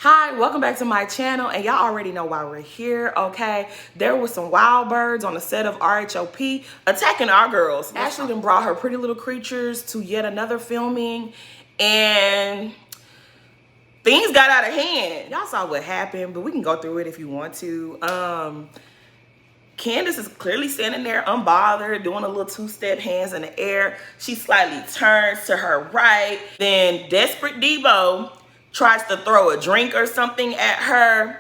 Hi, welcome back to my channel, and y'all already know why we're here, okay? There was some wild birds on the set of RHOP attacking our girls. Ashley then brought her pretty little creatures to yet another filming, and things got out of hand. Y'all saw what happened, but we can go through it if you want to. Candiace is clearly standing there unbothered, doing a little two-step hands in the air. She slightly turns to her right. Then Desperate Debo tries to throw a drink or something at her.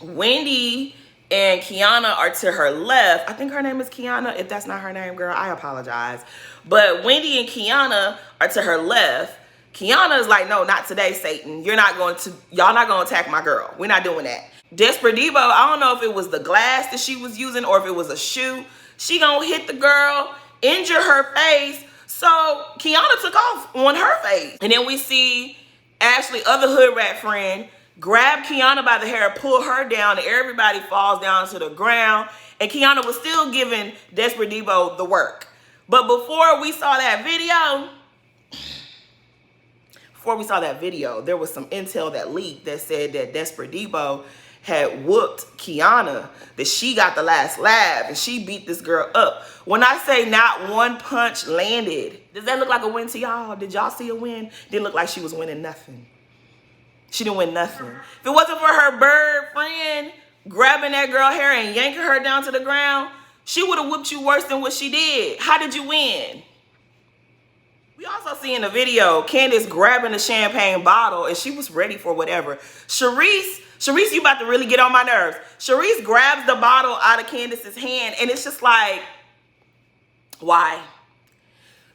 Wendy and Kiana are to her left. I think her name is Kiana. If that's not her name, girl, I apologize. But Wendy and Kiana are to her left. Kiana is like, no, not today, Satan. Y'all not going to attack my girl. We're not doing that. Desperate Debo, I don't know if it was the glass that she was using or if it was a shoe. She gonna hit the girl, injure her face. So Kiana took off on her face. And then we see Ashley, other hood rat friend, grab Kiana by the hair, pull her down, and everybody falls down to the ground. And Kiana was still giving Desperate Debo the work. But before we saw that video, there was some intel that leaked that said that Desperate Debo had whooped Kiana, that she got the last laugh and she beat this girl up. When I say not one punch landed, does that look like a win to y'all? Did y'all see a win? Didn't look like she was winning nothing. She didn't win nothing. If it wasn't for her bird friend grabbing that girl hair and yanking her down to the ground, she would have whooped you worse than what she did. How did you win? We also see in the video Candiace grabbing the champagne bottle and she was ready for whatever. Sharice, you about to really get on my nerves. Sharice grabs the bottle out of Candiace's hand and it's just like, why?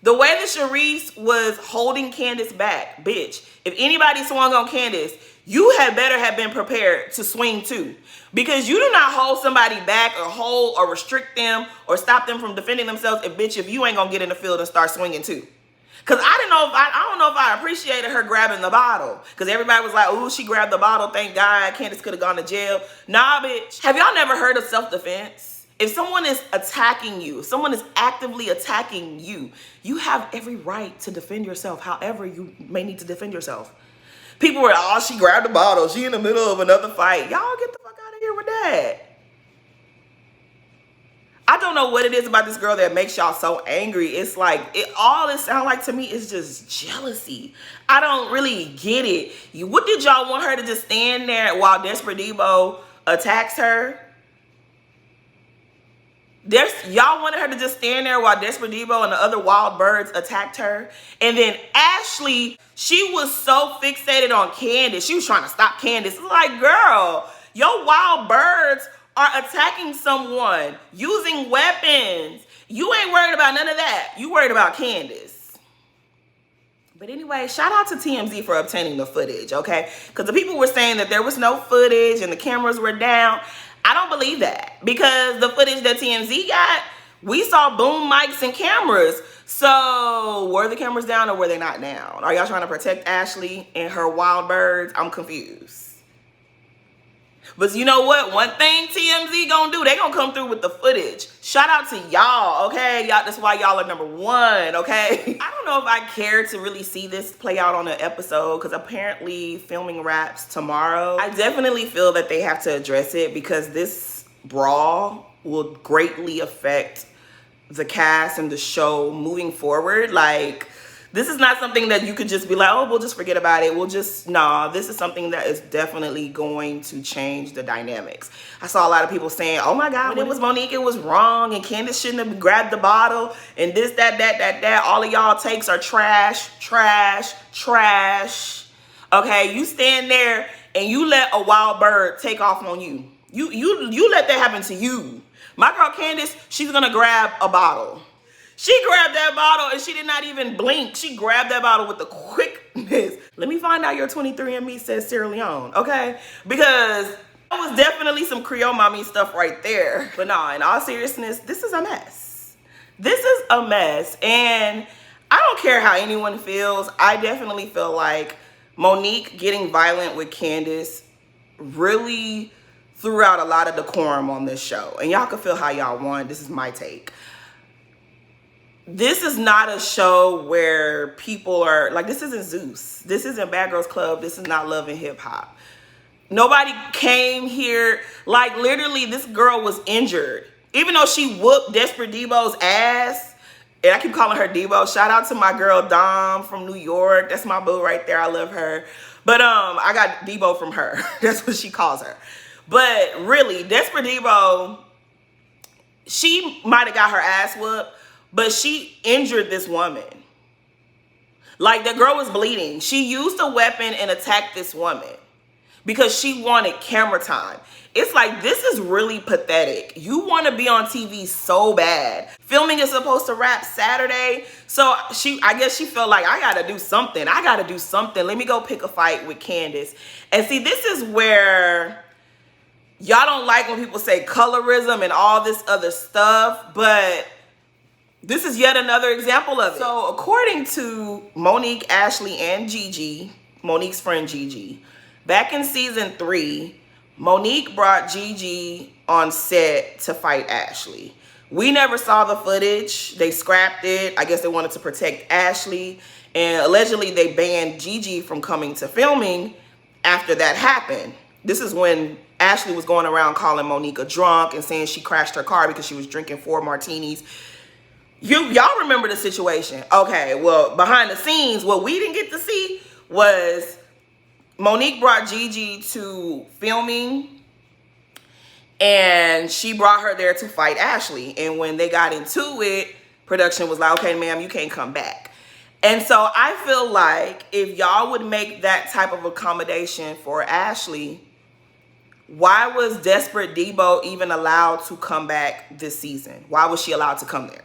The way that Sharice was holding Candiace back, bitch, if anybody swung on Candiace, you had better have been prepared to swing too. Because you do not hold somebody back or hold or restrict them or stop them from defending themselves if you ain't gonna get in the field and start swinging too. Cause I don't know if I appreciated her grabbing the bottle. Cause everybody was like, ooh, she grabbed the bottle. Thank God Candiace could have gone to jail. Nah, bitch. Have y'all never heard of self-defense? If someone is attacking you, if someone is actively attacking you, you have every right to defend yourself however you may need to defend yourself. People were, oh, she grabbed the bottle. She in the middle of another fight. Y'all get the fuck out of here with that. I don't know what it is about this girl that makes y'all so angry. It's like, all it sounds like to me is just jealousy. I don't really get it. What did y'all want her to just stand there while Desperate Debo attacks her? Y'all wanted her to just stand there while Desperate Debo and the other wild birds attacked her. And then Ashley, she was so fixated on Candiace. She was trying to stop Candiace. It's like, girl, your wild birds are attacking someone using weapons. You ain't worried about none of that. You worried about Candiace. But anyway, shout out to TMZ for obtaining the footage, okay? Because the people were saying that there was no footage and the cameras were down. I don't believe that, because the footage that TMZ got, we saw boom mics and cameras. So were the cameras down or were they not down? Are y'all trying to protect Ashley and her wild birds? I'm confused. But you know what? One thing TMZ gonna do, they gonna come through with the footage. Shout out to y'all, okay? Y'all, that's why y'all are #1, okay? I don't know if I care to really see this play out on an episode, because apparently filming wraps tomorrow. I definitely feel that they have to address it, because this brawl will greatly affect the cast and the show moving forward. Like, this is not something that you could just be like, oh, we'll just forget about it. Nah, this is something that is definitely going to change the dynamics. I saw a lot of people saying, oh my God, when it was Monique, it was wrong, and Candiace shouldn't have grabbed the bottle, and this, that. All of y'all takes are trash. Okay, you stand there and you let a wild bird take off on you. You let that happen to you. My girl Candiace, she's gonna grab a bottle. She grabbed that bottle and she did not even blink. She grabbed that bottle with the quickness. Let me find out your 23andMe says Sierra Leone, okay? Because that was definitely some Creole mommy stuff right there. But nah, in all seriousness, this is a mess. This is a mess. And I don't care how anyone feels. I definitely feel like Monique getting violent with Candiace really threw out a lot of decorum on this show. And y'all can feel how y'all want. This is my take. this is not a show where people are like, this isn't Zeus. This isn't Bad Girls Club. This is not Love and Hip Hop. Nobody came here. Like, literally, this girl was injured. Even though she whooped Desperate Debo's ass, and I keep calling her Debo. Shout out to my girl Dom from New York. That's my boo right there. I love her. But I got Debo from her. That's what she calls her. But really, Desperate Debo, she might have got her ass whooped, but she injured this woman. Like, the girl was bleeding. She used a weapon and attacked this woman because she wanted camera time. It's like, this is really pathetic. You want to be on TV so bad. Filming is supposed to wrap Saturday. So I guess she felt like, I got to do something. I got to do something. Let me go pick a fight with Candiace. And see, this is where y'all don't like when people say colorism and all this other stuff, but this is yet another example of it. So according to Monique, Ashley, and Gigi, Monique's friend Gigi, back in season 3, Monique brought Gigi on set to fight Ashley. We never saw the footage. They scrapped it. I guess they wanted to protect Ashley. And allegedly they banned Gigi from coming to filming after that happened. This is when Ashley was going around calling Monique a drunk and saying she crashed her car because she was drinking 4 martinis. Y'all remember the situation. Okay, well, behind the scenes, what we didn't get to see was Monique brought Gigi to filming, and she brought her there to fight Ashley. And when they got into it, production was like, okay, ma'am, you can't come back. And so I feel like if y'all would make that type of accommodation for Ashley, why was Desperate Debo even allowed to come back this season? Why was she allowed to come there?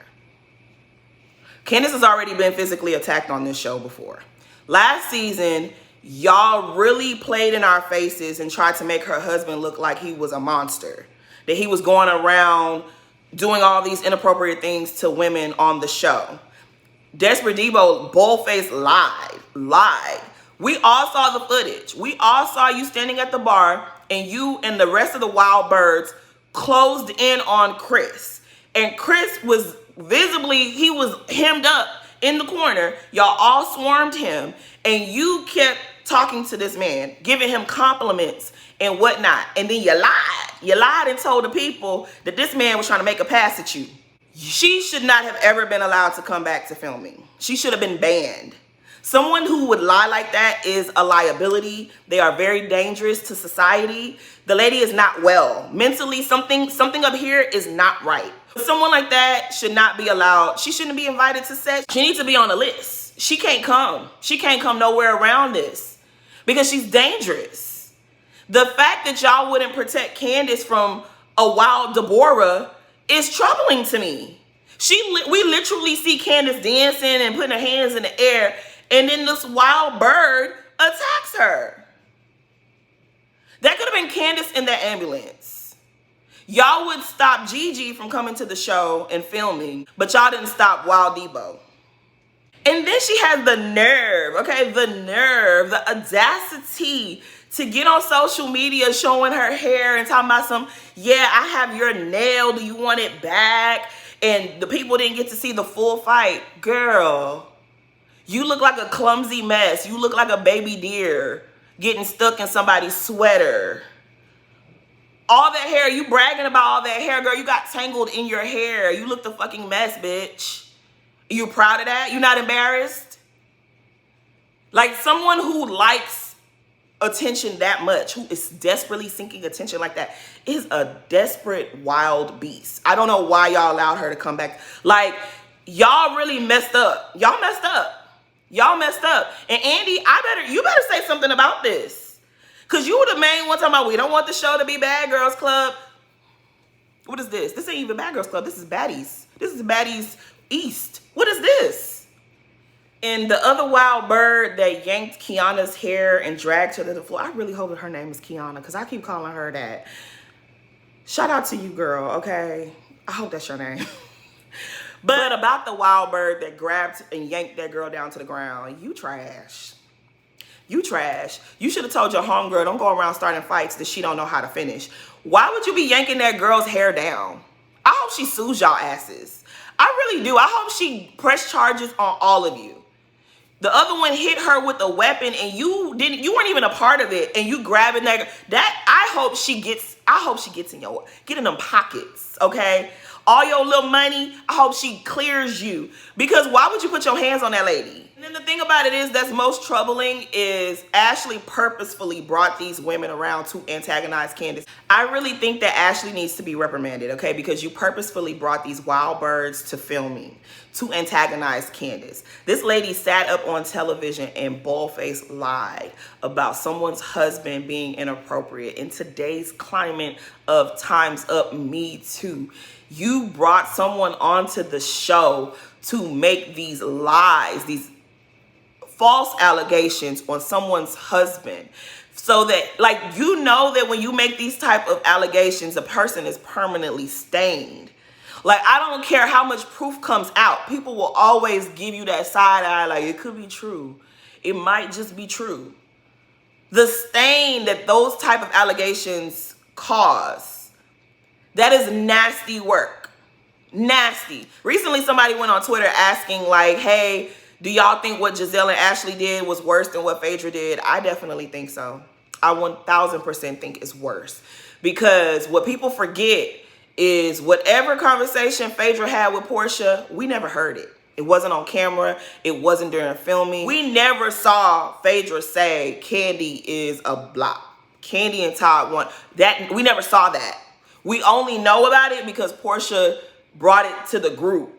Candiace has already been physically attacked on this show before. Last season, y'all really played in our faces and tried to make her husband look like he was a monster. That he was going around doing all these inappropriate things to women on the show. Desperate Debo, bold-faced lied. We all saw the footage. We all saw you standing at the bar and you and the rest of the wild birds closed in on Chris. And Chris was visibly, he was hemmed up in the corner. Y'all all swarmed him and you kept talking to this man, giving him compliments and whatnot. And then you lied. You lied and told the people that this man was trying to make a pass at you. She should not have ever been allowed to come back to filming. She should have been banned. Someone who would lie like that is a liability. They are very dangerous to society. The lady is not well. Mentally, something up here is not right. Someone like that should not be allowed. She shouldn't be invited to set. She needs to be on a list. She can't come. She can't come nowhere around this because she's dangerous. The fact that y'all wouldn't protect Candiace from a wild Deborah is troubling to me. We literally see Candiace dancing and putting her hands in the air, and then this wild bird attacks her. That could have been Candiace in that ambulance. Y'all would stop Gigi from coming to the show and filming, but y'all didn't stop Wild Debo. And then she has the nerve, okay, the audacity to get on social media showing her hair and talking about some, yeah, I have your nail, do you want it back? And the people didn't get to see the full fight. Girl, you look like a clumsy mess. You look like a baby deer getting stuck in somebody's sweater. All that hair, you bragging about all that hair, girl, you got tangled in your hair. You look the fucking mess, bitch. You proud of that? You not embarrassed? Like, someone who likes attention that much, who is desperately seeking attention like that, is a desperate wild beast. I don't know why y'all allowed her to come back. Like, y'all really messed up. Y'all messed up. Y'all messed up. And Andy, you better say something about this. Because you were the main one talking about, we don't want the show to be Bad Girls Club. What is this? This ain't even Bad Girls Club. This is Baddies. This is Baddies East. What is this? And the other wild bird that yanked Kiana's hair and dragged her to the floor. I really hope that her name is Kiana because I keep calling her that. Shout out to you, girl, okay? I hope that's your name. But about the wild bird that grabbed and yanked that girl down to the ground, you trash. You trash. You should have told your homegirl, don't go around starting fights that she don't know how to finish. Why would you be yanking that girl's hair down? I hope she sues y'all asses. I really do. I hope she press charges on all of you. The other one hit her with a weapon and you weren't even a part of it, and you grabbing that I hope she gets in them pockets, okay? All your little money, I hope she clears you, because why would you put your hands on that lady? And then the thing about it is that's most troubling is Ashley purposefully brought these women around to antagonize Candiace. I really think that Ashley needs to be reprimanded, okay? Because you purposefully brought these wild birds to filming to antagonize Candiace. This lady sat up on television and bald-faced lied about someone's husband being inappropriate in today's climate of Time's Up, Me Too. You brought someone onto the show to make these lies, these false allegations on someone's husband, so that, like, you know that when you make these type of allegations, a person is permanently stained. Like, I don't care how much proof comes out, people will always give you that side eye, like, it could be true, it might just be true. The stain that those type of allegations cause, that is nasty work. Nasty. Recently somebody went on Twitter asking, like, hey, do y'all think what Giselle and Ashley did was worse than what Phaedra did? I definitely think so. I 1000% think it's worse. Because what people forget is whatever conversation Phaedra had with Portia, we never heard it. It wasn't on camera. It wasn't during filming. We never saw Phaedra say Kandi is a blop. Kandi and Todd won. That, we never saw that. We only know about it because Portia brought it to the group,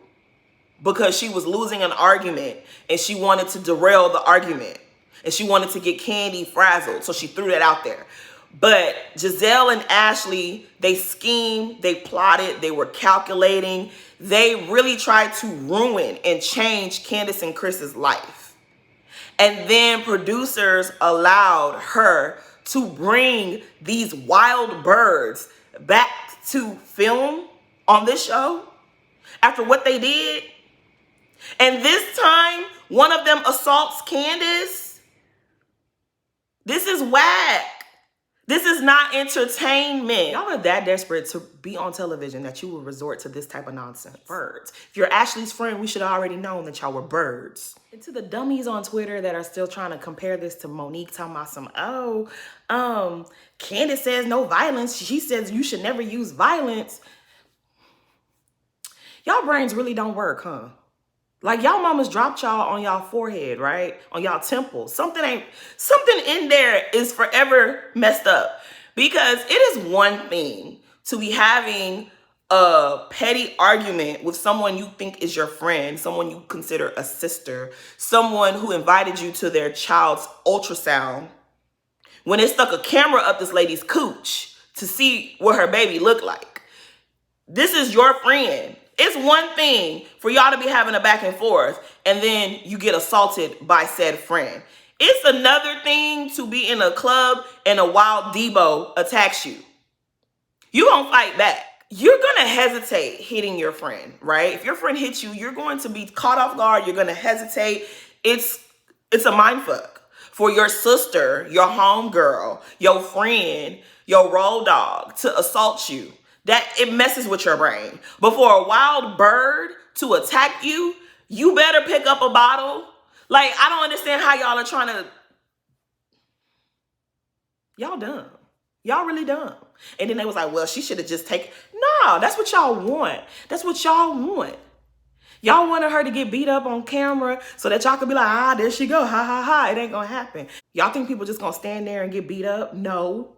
because she was losing an argument and she wanted to derail the argument and she wanted to get Kandi frazzled. So she threw that out there. But Giselle and Ashley, they schemed, they plotted, they were calculating. They really tried to ruin and change Candiace and Chris's life. And then producers allowed her to bring these wild birds back to film on this show after what they did. And this time, one of them assaults Candiace. This is whack. This is not entertainment. Y'all are that desperate to be on television that you will resort to this type of nonsense. Birds. If you're Ashley's friend, we should have already known that y'all were birds. And to the dummies on Twitter that are still trying to compare this to Monique talking about some, Candiace says no violence. She says you should never use violence. Y'all brains really don't work, huh? Like, y'all mamas dropped y'all on y'all forehead, right? On y'all temple. Something in there is forever messed up. Because it is one thing to be having a petty argument with someone you think is your friend, someone you consider a sister, someone who invited you to their child's ultrasound, when they stuck a camera up this lady's cooch to see what her baby looked like. This is your friend. It's one thing for y'all to be having a back and forth and then you get assaulted by said friend. It's another thing to be in a club and a wild Debo attacks you. You gonna fight back. You're gonna hesitate hitting your friend, right? If your friend hits you, you're going to be caught off guard. You're gonna hesitate. It's a mind fuck for your sister, your homegirl, your friend, your road dog to assault you. That it messes with your brain. But for a wild bird to attack you, you better pick up a bottle. Like, I don't understand how y'all are trying to. Y'all dumb. Y'all really dumb. And then they was like, well, she should have just taken. No, that's what y'all want. That's what y'all want. Y'all wanted her to get beat up on camera so that y'all could be like, ah, there she go. Ha, ha, ha. It ain't gonna happen. Y'all think people just gonna stand there and get beat up? No.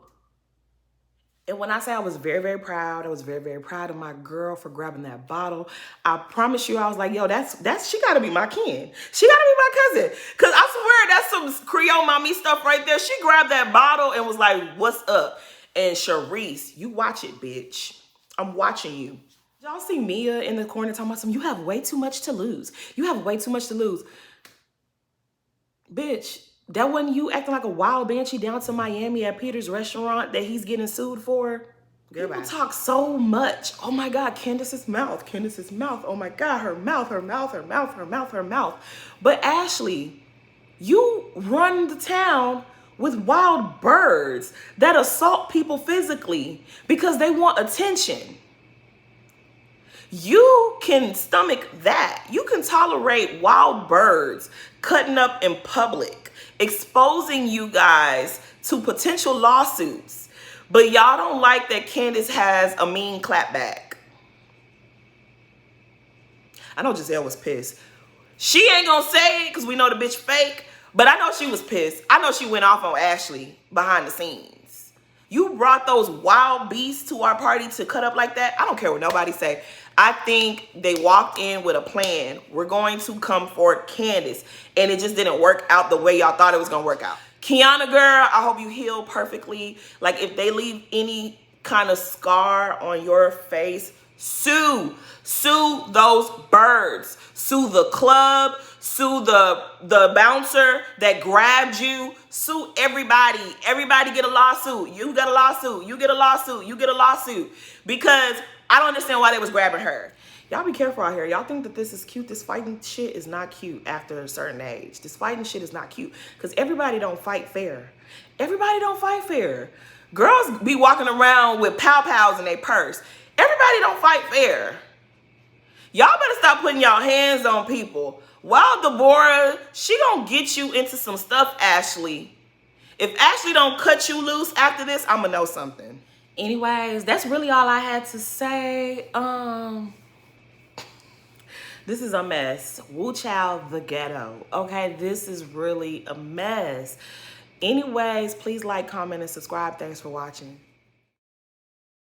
And when I say I was very, very proud, I was very, very proud of my girl for grabbing that bottle. I promise you, I was like, yo, she gotta be my kin. She gotta be my cousin. Cause I swear that's some Creole mommy stuff right there. She grabbed that bottle and was like, what's up? And Sharice, you watch it, bitch. I'm watching you. Y'all see Mia in the corner talking about something? You have way too much to lose. You have way too much to lose. Bitch. That wasn't you acting like a wild banshee down to Miami at Peter's restaurant that he's getting sued for? Goodbye. People talk so much. Oh my God, Candiace's mouth, Candiace's mouth. Oh my God, her mouth, her mouth, her mouth, her mouth, her mouth. But Ashley, you run the town with wild birds that assault people physically because they want attention. You can stomach that. You can tolerate wild birds cutting up in public, exposing you guys to potential lawsuits. But y'all don't like that Candiace has a mean clapback. I know Giselle was pissed. She ain't gonna say it because we know the bitch fake, but I know she was pissed. I know she went off on Ashley behind the scenes. You brought those wild beasts to our party to cut up like that? I don't care what nobody say. I think they walked in with a plan. We're going to come for Candiace, and it just didn't work out the way y'all thought it was gonna work out. Kiana girl, I hope you heal perfectly. Like, if they leave any kind of scar on your face, sue those birds, sue the club, sue the bouncer that grabbed you, sue everybody. Everybody get a lawsuit. You get a lawsuit. You get a lawsuit. You get a lawsuit. Because I don't understand why they was grabbing her. Y'all be careful out here. Y'all think that this is cute. This fighting shit is not cute after a certain age. This fighting shit is not cute because everybody don't fight fair. Everybody don't fight fair. Girls be walking around with pow-pows in their purse. Everybody don't fight fair. Y'all better stop putting y'all hands on people. Wild Deborah, she gonna get you into some stuff, Ashley. If Ashley don't cut you loose after this, I'ma know something. Anyways, that's really all I had to say. This is a mess. Woo child, the ghetto. Okay, this is really a mess. Anyways, please like, comment, and subscribe. Thanks for watching.